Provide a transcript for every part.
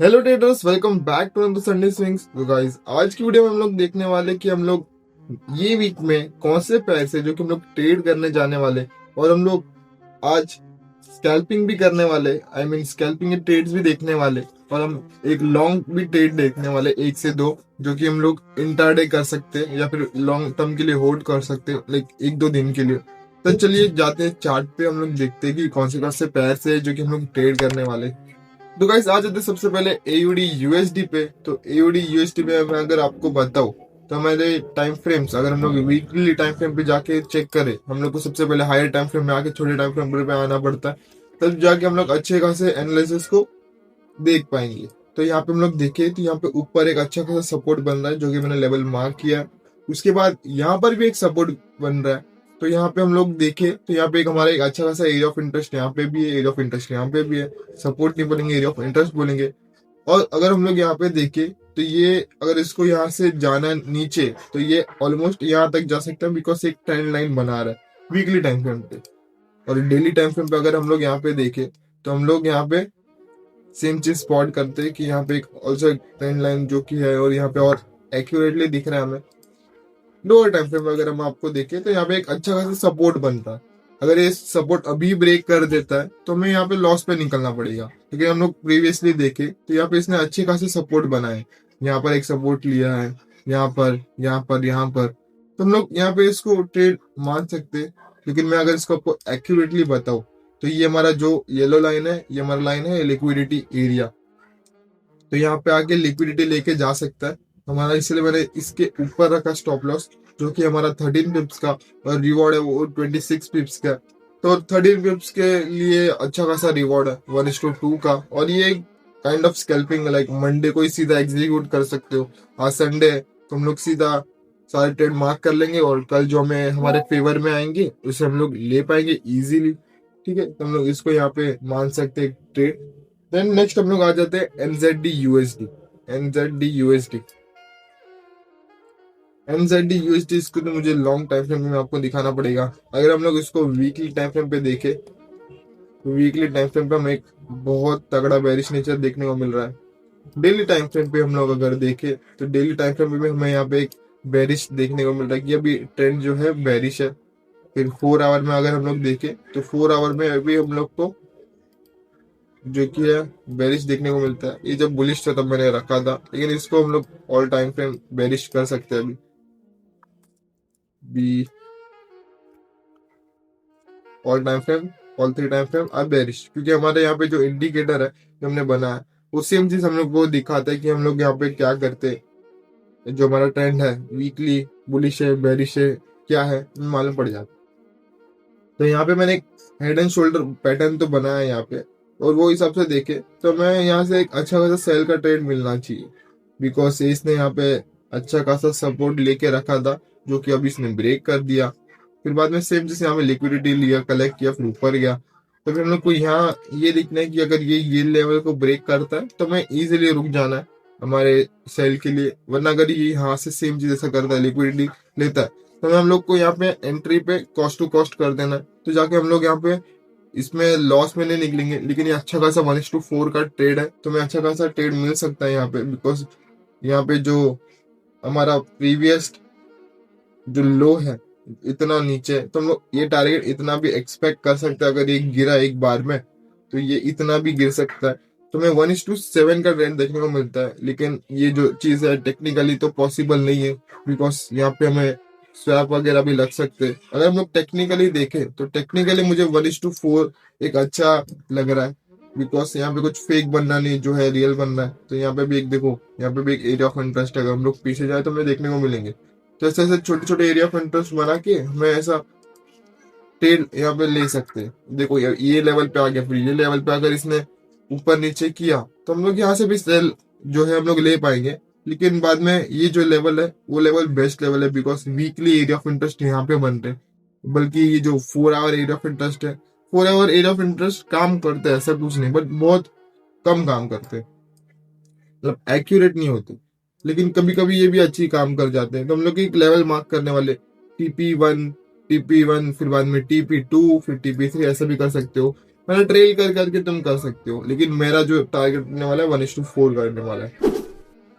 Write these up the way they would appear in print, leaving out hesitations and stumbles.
Hello traders, welcome back to the Sunday swings. तो guys, आज की वीडियो में हम लोग देखने वाले कि हम लोग ये वीक में कौन से पैर से जो कि हम लोग ट्रेड करने जाने वाले, और हम लोग आज स्कैल्पिंग भी करने वाले। आई मीन स्कैल्पिंग के ट्रेड्स भी देखने वाले, और हम एक लॉन्ग भी ट्रेड देखने वाले, एक से दो, जो कि हम लोग इंट्राडे कर सकते हैं या फिर लॉन्ग टर्म के लिए होल्ड कर सकते हैं, लाइक एक दो दिन के लिए। तो चलिए जाते हैं चार्ट पे, हम लोग देखते हैं कि कौन से पैर से जो कि हम लोग ट्रेड करने वाले। तो गाइस, आ जाते सबसे पहले एयूडी यूएसडी पे। तो एयूडी यूएसडी पे मैं अगर आपको बताऊं, तो हमारे टाइम फ्रेम्स अगर हम लोग वीकली टाइम फ्रेम पे जाके चेक करें, हम लोग को सबसे पहले हायर टाइम फ्रेम में आके छोटे टाइम फ्रेम पे आना पड़ता है, तब जाके हम लोग अच्छे खासे एनालिसिस को देख पाएंगे। तो यहाँ पे हम लोग देखें तो यहाँ पे ऊपर एक अच्छा खासा सपोर्ट बन रहा है, जो कि मैंने लेवल मार्क किया। उसके बाद यहाँ पर भी एक सपोर्ट बन रहा है। तो यहाँ पे हम लोग देखें तो यहाँ पे एक हमारा एक अच्छा खासा एरिया ऑफ इंटरेस्ट यहाँ पे भी है, एरिया ऑफ इंटरेस्ट यहाँ पे भी है। सपोर्ट नहीं बोलेंगे, एरिया ऑफ इंटरेस्ट बोलेंगे। और अगर हम लोग यहाँ पे देखें तो ये अगर इसको यहाँ से जाना है नीचे, तो ये ऑलमोस्ट यहाँ तक जा सकता है, बिकॉज एक ट्रेंड लाइन बना रहा है वीकली टाइम फ्रेम पे। और डेली टाइम फ्रेम पे अगर हम लोग यहाँ पे देखें, तो हम लोग यहाँ पे सेम चीज स्पॉट करते हैं कि यहाँ पे एक ऑल्सो ट्रेंड लाइन जो कि है, और यहाँ पे और एक्यूरेटली दिख रहा है हमें। लोअर टाइम फ्रेम में अगर हम आपको देखें तो यहाँ पे एक अच्छा खासा सपोर्ट बनता है। अगर ये सपोर्ट अभी ब्रेक कर देता है तो हमें यहाँ पे लॉस पे निकलना पड़ेगा, क्योंकि हम लोग प्रीवियसली देखे तो यहाँ पे इसने अच्छे खासे सपोर्ट बनाए। यहाँ पर एक सपोर्ट लिया है, यहाँ पर, यहाँ पर, यहाँ पर। तो हम लोग यहाँ पे इसको ट्रेड मान सकते हैं। लेकिन मैं अगर इसको आपको एक्यूरेटली बताऊं, तो ये हमारा जो येलो लाइन है, ये हमारा लाइन है लिक्विडिटी एरिया। तो यहाँ पे आके लिक्विडिटी लेके जा सकता है हमारा, इसलिए मैंने इसके ऊपर रखा स्टॉप लॉस, जो कि हमारा 13 पिप्स का, और रिवॉर्ड है वो 26 पिप्स का। तो 13 पिप्स के लिए अच्छा खासा रिवॉर्ड है 1:2 का। और ये kind of scalping, like Monday को ही सीधा एग्जीक्यूट कर सकते हो। आज संडे है तो हम लोग सीधा सारे ट्रेड मार्क कर लेंगे, और कल जो हमें हमारे फेवर में आएंगे उसे हम लोग ले पाएंगे इजीली। ठीक है, तो हम लोग इसको यहाँ पे मान सकते हैं ट्रेड। देन नेक्स्ट हम लोग आ जाते हैं NZD USD. NZD USD NZD USD इसको तो मुझे लॉन्ग टाइम फ्रेम में आपको दिखाना पड़ेगा। अगर हम लोग इसको वीकली टाइम फ्रेम पे देखें, तो वीकली टाइम फ्रेम पे हमें एक बहुत तगड़ा बेरिश नेचर देखने को मिल रहा है। डेली टाइम फ्रेम पे हम लोग अगर देखें, तो डेली टाइम फ्रेम पे भी हमें यहाँ पे एक बेरिश देखने को मिल रहा है कि अभी ट्रेंड जो है बेरिश है। फिर 4 आवर में अगर हम लोग देखें, तो 4 आवर में अभी हम लोग को जो कि है बेरिश देखने को मिलता है। ये जब बुलिश था तब मैंने रखा था, लेकिन इसको हम लोग ऑल टाइम फ्रेम बेरिश कर सकते हैं। अभी be all time frame, all 3 time frame अब बेरिश, क्योंकि हमारे यहाँ पे जो इंडिकेटर है जो हमने बनाया है, वो सेम चीज हम लोग को दिखाता है कि हम लोग यहाँ पे क्या करते हैं। जो हमारा ट्रेंड है वीकली, बुलिश है, बेरिश है, क्या है, मालूम पड़ जाता है। तो यहाँ पे मैंने एक हेड एंड शोल्डर पैटर्न तो बनाया है यहाँ पे, और वो हिसाब से देखे तो मैं यहाँ से एक अच्छा खासा सेल का ट्रेड मिलना चाहिए, बिकॉज इसने यहाँ पे अच्छा खासा सपोर्ट लेके रखा था, जो कि अभी इसने ब्रेक कर दिया। फिर बाद में सेम जैसे यहाँ पे लिक्विडिटी लिया, कलेक्ट किया, फिर ऊपर गया। तो फिर हम लोग को यहाँ ये देखना है कि अगर ये लेवल को ब्रेक करता है तो हमें इजीली रुक जाना है हमारे सेल के लिए। वरना अगर ये यहाँ से सेम चीज ऐसा करता है, लिक्विडिटी लेता है, तो हम लोग को यहाँ पे एंट्री पे कॉस्ट टू कॉस्ट कर देना है। तो जाके हम लोग यहाँ पे इसमें लॉस में नहीं निकलेंगे। लेकिन ये अच्छा खासा 1:4 का ट्रेड है, तो हमें अच्छा खासा ट्रेड मिल सकता है यहाँ पे, बिकॉज यहाँ पे जो हमारा प्रीवियस जो लो है इतना नीचे है, तो हम लोग ये टारगेट इतना भी एक्सपेक्ट कर सकते हैं। अगर ये गिरा एक बार में तो ये इतना भी गिर सकता है। तो हमें 1:7 का ट्रेंड देखने को मिलता है। लेकिन ये जो चीज है टेक्निकली तो पॉसिबल नहीं है, बिकॉज यहाँ पे हमें स्वैप वगैरह भी लग सकते हैं। अगर हम लोग टेक्निकली देखें तो टेक्निकली मुझे 1:4 एक अच्छा लग रहा है, बिकॉज यहाँ पे कुछ फेक बनना नहीं, जो है रियल बनना है। तो यहाँ पे भी एक देखो, यहाँ पे भी एक एरिया ऑफ इंटरेस्ट है। अगर हम लोग पीछे जाए तो हमें देखने को मिलेंगे। तो ऐसे ऐसे छोटे छोटे एरिया ऑफ इंटरेस्ट बना के हमें ऐसा ट्रेड यहाँ पे ले सकते हैं। देखो ये लेवल पे आ गया, फिर ये लेवल पे अगर इसने ऊपर नीचे किया तो हम लोग यहाँ से भी सेल जो है हम लोग ले पाएंगे। लेकिन बाद में ये जो लेवल है वो लेवल बेस्ट लेवल है, because weekly area of interest यहाँ पे बनते हैं। बल्कि ये जो 4 आवर एरिया ऑफ इंटरेस्ट है, 4 आवर एरिया ऑफ इंटरेस्ट काम करते हैं, ऐसा कुछ नहीं, बट बहुत कम काम करते हैं, मतलब एक्यूरेट नहीं होते। लेकिन कभी कभी ये भी अच्छी काम कर जाते हैं। तो हम लोग एक लेवल मार्क करने वाले, TP1, TP1, फिर बाद में TP2, फिर TP3, ऐसा भी कर सकते हो। मैंने ट्रेल कर करके तुम कर सकते हो, लेकिन मेरा जो टारगेट रहने वाला है 1:4 करने वाला है।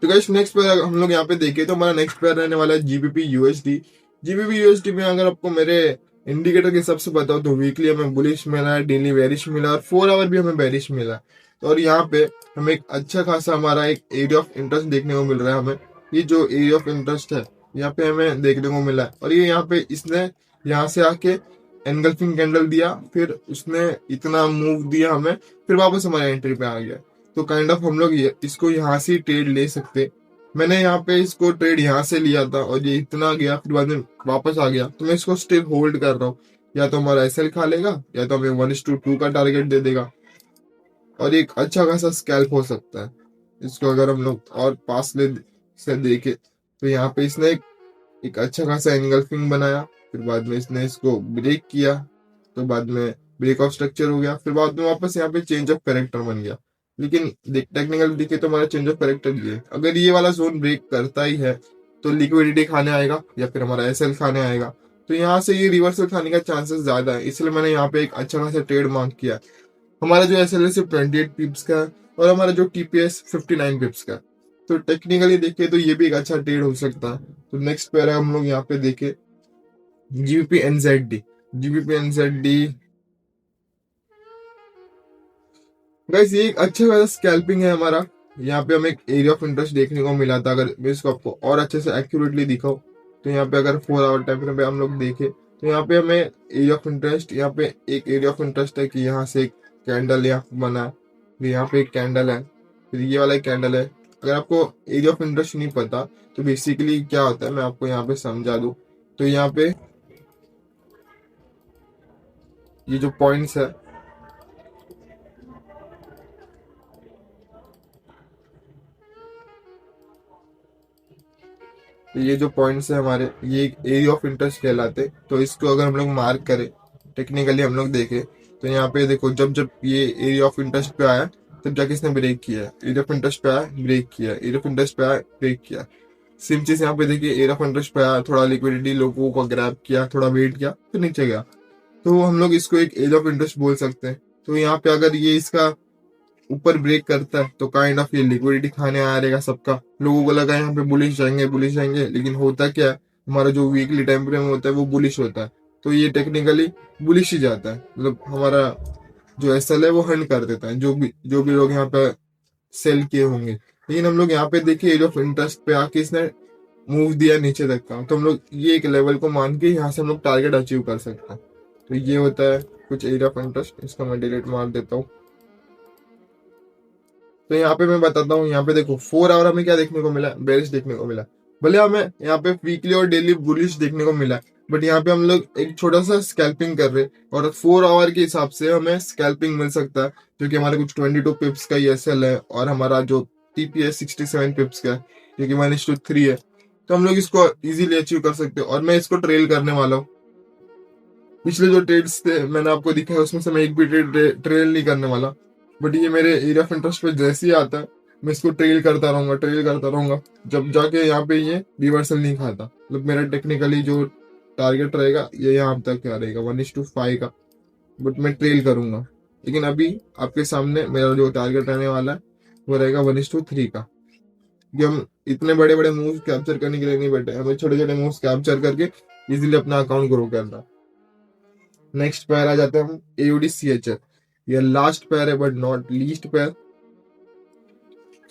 तो गाइस नेक्स्ट पेयर हम लोग यहाँ पे देखें तो हमारा नेक्स्ट पेयर रहने वाला है जीबीपी यूएसडी। जीबीपी यूएसडी में अगर आपको मेरे इंडिकेटर के हिसाब से बताओ तो वीकली हमें बुलिश मिला है, डेली बेरिश मिला और 4 आवर भी हमें बेरिश मिला है। तो और यहाँ पे हमें एक अच्छा खासा हमारा एक एरिया ऑफ इंटरेस्ट देखने को मिल रहा है। हमें ये जो एरिया ऑफ इंटरेस्ट है यहाँ पे हमें देखने को मिला है, और ये यहाँ पे इसने यहाँ से आके एनगल्फिंग कैंडल दिया, फिर उसने इतना मूव दिया हमें, फिर वापस हमारे एंट्री पे आ गया। तो काइंड ऑफ हम लोग इसको यहाँ से ट्रेड ले सकते। मैंने यहाँ पे इसको ट्रेड यहाँ से लिया था और ये इतना गया, फिर बाद में वापस आ गया, तो मैं इसको स्टिल होल्ड कर रहा हूँ। या तो हमारा एसएल खा लेगा या तो हमें 1:2 का टारगेट दे देगा, और एक अच्छा खासा स्कैल्प हो सकता है इसको अगर हम लोग और पास ले से देखे। तो यहाँ पे इसने एक अच्छा खासा एंगल्फिंग बनाया, फिर बाद में इसने इसको ब्रेक किया, तो बाद में ब्रेक ऑफ स्ट्रक्चर हो गया, फिर बाद में वापस यहाँ पे चेंज ऑफ कैरेक्टर बन गया। लेकिन टेक्निकल दिखे तो हमारा चेंज ऑफ कैरेक्टर ये है, अगर ये वाला जोन ब्रेक करता ही है तो लिक्विडिटी खाने आएगा या फिर हमारा एसएल खाने आएगा। तो यहाँ से ये रिवर्सल खाने का चांसेस ज्यादा है, इसलिए मैंने यहाँ पे एक अच्छा खासा ट्रेड मार्क किया। हमारा जो एसएल है सिर्फ 28 पिप्स का है और हमारा जो टीपीएस 59 पिप्स का है। तो टेक्निकली देखे तो ये भी एक अच्छा ट्रेड हो सकता है। तो नेक्स्ट पेयर हम लोग यहाँ पे देखे GBP NZD. GBP NZD guys ये एक अच्छा खासा स्कैल्पिंग है हमारा। यहाँ पे हमें एक एरिया ऑफ इंटरेस्ट देखने को मिला था। अगर मैं इसको आपको और अच्छे से एक्यूरेटली दिखाऊं तो यहाँ पे अगर 4 आवर टाइम फ्रेम पे हम लोग देखे तो यहाँ पे हमें एरिया ऑफ इंटरेस्ट, यहाँ पे एक एरिया ऑफ इंटरेस्ट है कि यहाँ से एक कैंडल यहाँ बना है, फिर यहाँ पे एक कैंडल है, फिर ये वाला एक कैंडल है। अगर आपको एरिया ऑफ इंटरेस्ट नहीं पता तो बेसिकली क्या होता है मैं आपको यहाँ पे समझा दूं। तो यहाँ पे ये जो पॉइंट्स है, तो ये जो पॉइंट्स है हमारे, ये एक एरिया ऑफ इंटरेस्ट कहलाते। तो इसको अगर हम लोग मार्क करें, टेक्निकली हम लोग देखें तो यहाँ पे देखो जब जब ये एरिया ऑफ इंटरेस्ट पे आया तब जाके इसने ब्रेक किया, एरिया ऑफ इंटरेस्ट पे आया ब्रेक किया, एरिया ऑफ इंटरेस्ट पे आया ब्रेक किया। सेम चीज यहाँ पे देखिए, एरिया ऑफ इंटरेस्ट पे आया, थोड़ा लिक्विडिटी लोगों को ग्रैब किया, थोड़ा वेट किया, फिर नीचे गया। तो हम लोग इसको एक एरिया ऑफ इंटरेस्ट बोल सकते हैं। तो यहाँ पे अगर ये इसका ऊपर ब्रेक करता है तो काइंड ऑफ ये लिक्विडिटी खाने आ रहेगा सबका। लोगों को लगा यहाँ पे बुलिश जाएंगे, लेकिन होता क्या है, हमारा जो वीकली टाइम फ्रेम होता है वो बुलिश होता है, तो ये टेक्निकली बुलिश ही जाता है। मतलब हमारा जो एसएल है वो हंड कर देता है, जो भी लोग यहाँ पे सेल किए होंगे। लेकिन हम लोग यहाँ पे देखिए एरिया ऑफ इंटरेस्ट पे आके इसने मूव दिया नीचे तक का, तो हम लोग ये एक लेवल को मान के यहाँ से हम लोग टारगेट अचीव कर सकते हैं। तो ये होता है कुछ एरिया ऑफ इंटरेस्ट। इसका मैं डिलीट मार देता हूँ। तो यहाँ पे मैं बताता हूँ, यहाँ पे देखो 4 आवर हमें क्या देखने को मिला, बेरिश देखने को मिला। भले हमें यहाँ पे वीकली और डेली बुलिश देखने को मिला, बट यहाँ पे हम लोग एक छोटा सा स्कैल्पिंग कर रहे हैं और 4 आवर के हिसाब से हमें स्कैल्पिंग मिल सकता है, जो कि हमारे कुछ 22 पिप्स का एसएल है और हमारा जो टीपीएस 67 पिप्स का है, जो कि 1:3 है। तो हम लोग इसको इजीली अचीव कर सकते हैं और मैं इसको ट्रेल करने वाला हूँ। पिछले जो ट्रेड्स थे मैंने आपको दिखाया उसमें से मैं एक भी ट्रेल नहीं करने वाला, बट ये मेरे एरिया ऑफ इंटरेस्ट पे जैसे ही आता है मैं इसको ट्रेल करता रहूंगा जब जाके यहाँ पे ये रिवर्सल नहीं खाता। मतलब मेरा टेक्निकली जो टारगेट रहेगा ये यहाँ तक क्या रहेगा 1:5 का, बट मैं ट्रेल करूंगा। लेकिन अभी आपके सामने मेरा जो टारगेट रहने वाला है वो रहेगा 1:3 का, कि हम इतने बड़े बड़े मूव कैप्चर करने के लिए नहीं बैठे, हमें छोटे छोटे मूव कैप्चर करके इजिली अपना अकाउंट ग्रो करना। नेक्स्ट पेयर आ जाते हैं हम एयूडी सीएचएफ। ये लास्ट पेयर है but not least pair.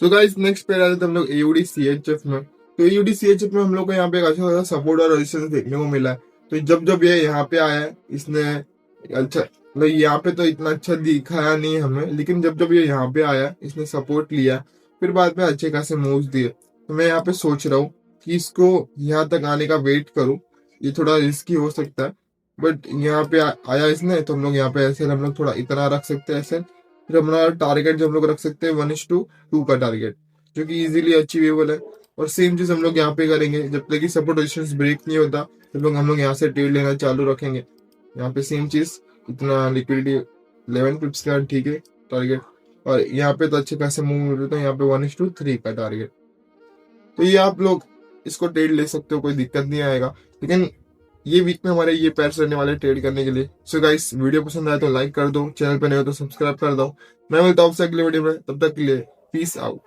So guys next pair आ जाते हैं हम लोग एयूडी सीएचएफ में। तो एयूडी सीएचएफ में हम लोग को यहाँ पे एक अच्छा खासा सपोर्ट और रेजिस्टेंस देखने को मिला है। तो जब जब ये यहाँ पे आया है इसने अच्छा, मतलब यहाँ पे तो इतना अच्छा दिखाया नहीं हमें, लेकिन जब जब ये यहाँ पे आया इसने सपोर्ट लिया, फिर बाद में अच्छे खासे मूव्स दिए। तो मैं यहाँ पे सोच रहा हूँ कि इसको यहाँ तक आने का वेट करूँ, ये थोड़ा रिस्की हो सकता है, बट यहाँ पे आया इसने तो हम लोग यहाँ पे ऐसे हम लोग थोड़ा इतना रख सकते हैं ऐसे। फिर हमारा टारगेट जो हम लोग रख सकते हैं 1:2 का टारगेट, जो कि इजीली अचीवेबल है। और सेम चीज हम लोग यहाँ पे करेंगे, जब तक कि सपोर्ट रेजिस्टेंस ब्रेक नहीं होता तब लोग हम लोग यहाँ से ट्रेड लेना चालू रखेंगे। यहाँ पे सेम चीज, इतना लिक्विडिटी 11 पिप्स का ठीक है टारगेट, और यहाँ पे तो अच्छे खासे मूव मिल रहे थे, यहाँ पे 1:3 का टारगेट। तो ये आप लोग इसको ट्रेड ले सकते हो, कोई दिक्कत नहीं आएगा। लेकिन ये वीक में हमारे ये पैर्स रहने वाले ट्रेड करने के लिए। सो गाइस, वीडियो पसंद आया तो लाइक कर दो, चैनल पे नए हो तो सब्सक्राइब कर दो। मैं मिलता हूँ आपसे अगले वीडियो में, तब तक के लिए पीस आउट।